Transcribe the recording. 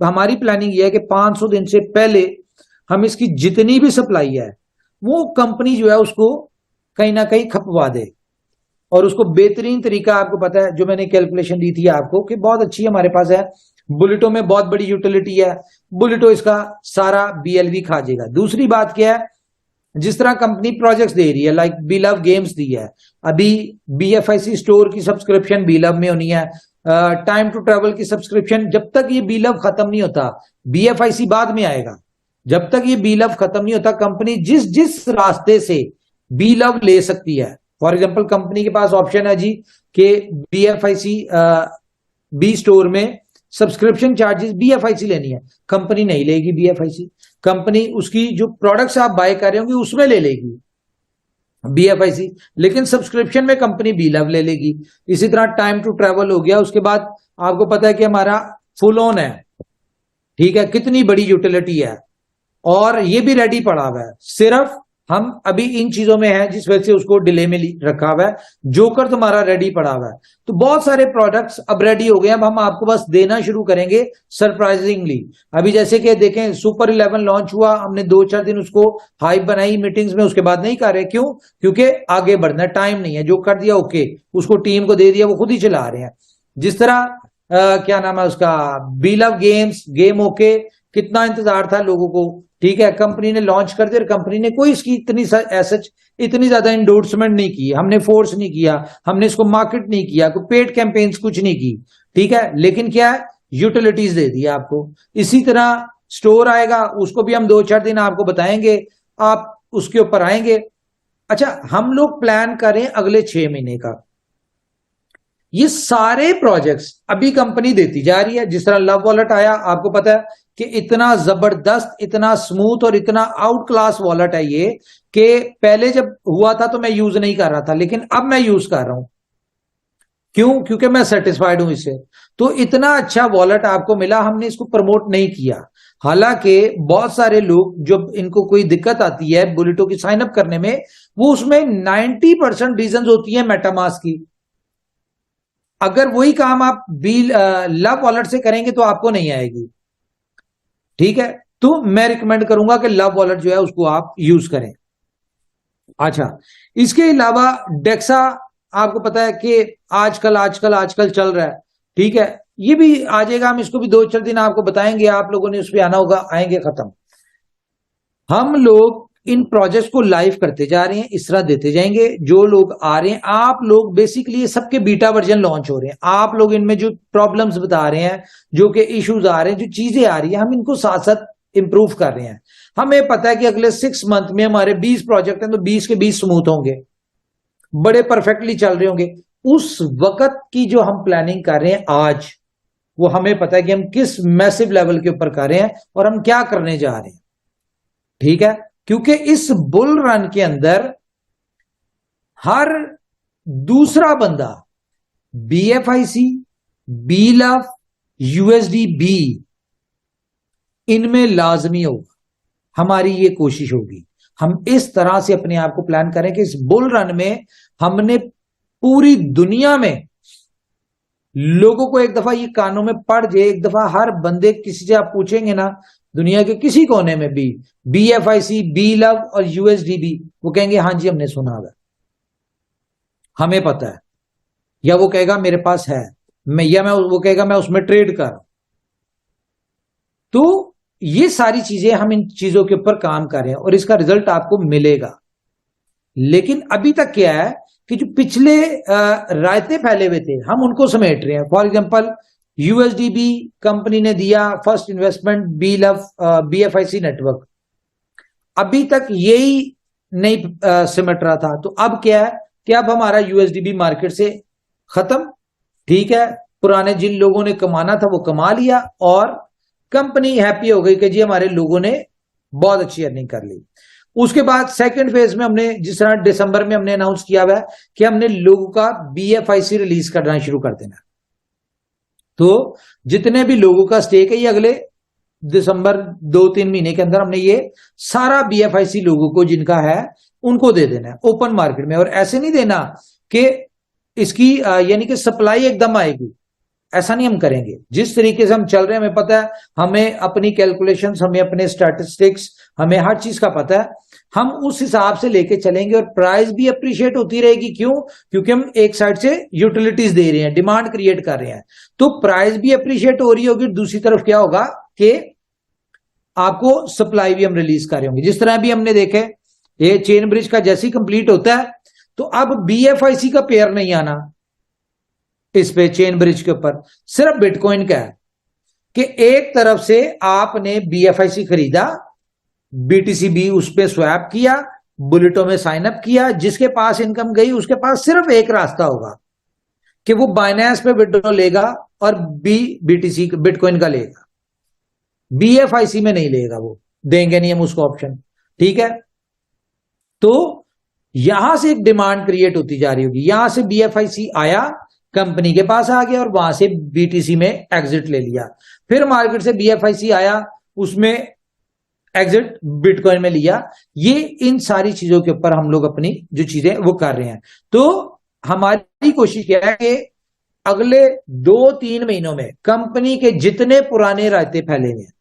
तो हमारी प्लानिंग ये है कि 500 दिन से पहले हम इसकी जितनी भी सप्लाई है वो कंपनी जो है उसको कहीं ना कहीं खपवा दे। और उसको बेहतरीन तरीका आपको पता है, जो मैंने कैलकुलेशन दी थी आपको कि बहुत अच्छी हमारे पास है, बुलेटो में बहुत बड़ी यूटिलिटी है, बुलेटो इसका सारा बीएलवी खा जाएगा। दूसरी बात क्या है, जिस तरह कंपनी प्रोजेक्ट्स दे रही है, लाइक बीलव गेम्स दी है, अभी बीएफआईसी स्टोर की सब्सक्रिप्शन बीलव में होनी है, टाइम टू ट्रेवल की सब्सक्रिप्शन, जब तक ये बीलव खत्म नहीं होता, बीएफआईसी बाद में आएगा, जब तक ये बीलव खत्म नहीं होता कंपनी जिस जिस रास्ते से बीलव ले सकती है। फॉर एग्जाम्पल कंपनी के पास ऑप्शन है जी कि बीएफआईसी बी स्टोर में सब्सक्रिप्शन चार्जेस बीएफआईसी लेनी है, कंपनी नहीं लेगी बीएफआईसी, कंपनी उसकी जो प्रोडक्ट्स आप बाय कर रहे होंगे उसमें ले लेगी बीएफआईसी, लेकिन सब्सक्रिप्शन में कंपनी बीलव ले लेगी। इसी तरह टाइम टू ट्रेवल हो गया। उसके बाद आपको पता है कि हमारा फुल ऑन है, ठीक है, कितनी बड़ी यूटिलिटी है और ये भी रेडी पड़ा हुआ है, सिर्फ हम अभी इन चीजों में है जिस वजह से उसको डिले में रखा हुआ है। जोकर तुम्हारा रेडी पड़ा हुआ है। तो बहुत सारे प्रोडक्ट्स अब रेडी हो गए, अब हम आपको बस देना शुरू करेंगे सरप्राइजिंगली। अभी जैसे कि देखें सुपर 11 लॉन्च हुआ, हमने 2-4 दिन उसको हाइप बनाई मीटिंग्स में, उसके बाद नहीं कर रहे, क्यों? क्योंकि आगे बढ़ना, टाइम नहीं है, जो कर दिया ओके, उसको टीम को दे दिया, वो खुद ही चला रहे हैं। जिस तरह क्या नाम है उसका, बीलव गेम्स, गेम ओके, कितना इंतजार था लोगों को, ठीक है, कंपनी ने लॉन्च कर दिया, कंपनी ने कोई इसकी इतनी ज्यादा इंडोर्समेंट नहीं की, हमने फोर्स नहीं किया, हमने इसको मार्केट नहीं किया, कोई पेड कैंपेन्स कुछ नहीं की, ठीक है, लेकिन क्या है, यूटिलिटीज दे दी आपको। इसी तरह स्टोर आएगा, उसको भी हम 2-4 दिन आपको बताएंगे, आप उसके ऊपर आएंगे। अच्छा, हम लोग प्लान करें अगले 6 महीने का, ये सारे प्रोजेक्ट्स अभी कंपनी देती जा रही है। जिस तरह लव वॉलेट आया, आपको पता है कि इतना जबरदस्त, इतना स्मूथ और इतना आउट क्लास वॉलेट है ये, कि पहले जब हुआ था तो मैं यूज नहीं कर रहा था, लेकिन अब मैं यूज कर रहा हूं। क्यों? क्योंकि मैं सेटिस्फाइड हूं इससे। तो इतना अच्छा वॉलेट आपको मिला, हमने इसको प्रमोट नहीं किया। हालांकि बहुत सारे लोग जब इनको कोई दिक्कत आती है बुलेटो की साइन अप करने में, वो उसमें 90% रीजन होती है मेटामास्क की। अगर वही काम आप लव वॉलेट से करेंगे तो आपको नहीं आएगी, ठीक है। तो मैं रिकमेंड करूंगा कि लव वॉलेट जो है उसको आप यूज करें। अच्छा, इसके अलावा डेक्सा, आपको पता है कि आजकल चल रहा है, ठीक है, ये भी आ जाएगा, हम इसको भी 2-4 दिन आपको बताएंगे, आप लोगों ने उस पर आना होगा, आएंगे खत्म। हम लोग इन प्रोजेक्ट्स को लाइव करते जा रहे हैं, इस तरह देते जाएंगे। जो लोग आ रहे हैं, आप लोग बेसिकली सबके बीटा वर्जन लॉन्च हो रहे हैं, आप लोग इनमें जो प्रॉब्लम्स बता रहे हैं, जो कि इश्यूज आ रहे हैं, जो चीजें आ रही है, हम इनको साथ साथ इंप्रूव कर रहे हैं। हमें पता है कि अगले 6 मंथ में हमारे 20 प्रोजेक्ट हैं, तो 20 के 20 स्मूथ होंगे, बड़े परफेक्टली चल रहे होंगे। उस वक्त की जो हम प्लानिंग कर रहे हैं आज, वो हमें पता है कि हम किस मैसिव लेवल के ऊपर कर रहे हैं और हम क्या करने जा रहे हैं, ठीक है। क्योंकि इस बुल रन के अंदर हर दूसरा बंदा बीएफआईसी, बीलव, यूएसडीबी इनमें लाजमी होगा। हमारी ये कोशिश होगी, हम इस तरह से अपने आप को प्लान करें कि इस बुल रन में हमने पूरी दुनिया में लोगों को एक दफा ये कानों में पड़ जाए, एक दफा हर बंदे, किसी से आप पूछेंगे ना दुनिया के किसी कोने में भी, बीएफआईसी, बीलव और यूएसडीबी, वो कहेंगे हाँ जी हमने सुना है, हमें पता है, या वो कहेगा मेरे पास है, वो कहेगा मैं उसमें ट्रेड कर। तो ये सारी चीजें, हम इन चीजों के ऊपर काम कर रहे हैं और इसका रिजल्ट आपको मिलेगा। लेकिन अभी तक क्या है कि जो पिछले रायते फैले हुए थे, हम उनको समेट रहे हैं। फॉर एग्जांपल यूएसडीबी कंपनी ने दिया फर्स्ट इन्वेस्टमेंट, बीलव, बीएफआईसी नेटवर्क, अभी तक यही नहीं सिमट रहा था। तो अब क्या है कि अब हमारा यूएसडीबी मार्केट से खत्म, ठीक है, पुराने जिन लोगों ने कमाना था वो कमा लिया और कंपनी हैप्पी हो गई कि जी हमारे लोगों ने बहुत अच्छी अर्निंग कर ली। उसके बाद सेकंड फेज में हमने, जिस तरह दिसंबर में हमने अनाउंस किया हुआ है कि हमने लोगों का बीएफआईसी रिलीज करना शुरू कर देना। तो जितने भी लोगों का स्टेक है, ये अगले दिसंबर 2-3 महीने के अंदर हमने ये सारा बीएफआईसी लोगों को जिनका है उनको दे देना है ओपन मार्केट में। और ऐसे नहीं देना कि इसकी यानी कि सप्लाई एकदम आएगी, ऐसा नहीं हम करेंगे। जिस तरीके से हम चल रहे हैं, हमें पता है, हमें अपनी कैलकुलेशंस, हमें अपने स्टैटिस्टिक्स, हमें हर चीज का पता है, हम उस हिसाब से लेके चलेंगे और प्राइस भी अप्रिशिएट होती रहेगी। क्यों? क्योंकि हम एक साइड से यूटिलिटीज दे रहे हैं, डिमांड क्रिएट कर रहे हैं, तो प्राइस भी अप्रिशिएट हो रही होगी। दूसरी तरफ क्या होगा कि आपको सप्लाई भी हम रिलीज कर रहे होंगे। जिस तरह भी हमने देखे, ये चेन ब्रिज का जैसे ही कंप्लीट होता है तो अब BFIC का पेयर नहीं आना इस पे, चेन ब्रिज के ऊपर सिर्फ बिटकॉइन का है कि एक तरफ से आपने BFIC खरीदा, BTC उस पर स्वैप किया, बुलेटों में साइन अप किया, जिसके पास इनकम गई उसके पास सिर्फ एक रास्ता होगा कि वो बाइनेंस पे विड्रॉ लेगा और BTC बिटकॉइन का लेगा, BFIC में नहीं लेगा, वो देंगे नहीं हम उसको ऑप्शन। ठीक है, तो यहां से एक डिमांड क्रिएट होती जा रही होगी। यहां से BFIC आया, कंपनी के पास आ गया और वहां से BTC में एग्जिट ले लिया। फिर मार्केट से BFIC आया, उसमें एग्जिट बिटकॉइन में लिया। ये इन सारी चीजों के ऊपर हम लोग अपनी जो चीजें वो कर रहे हैं। तो हमारी कोशिश क्या है कि अगले 2-3 महीनों में कंपनी के जितने पुराने रायते फैले हुए हैं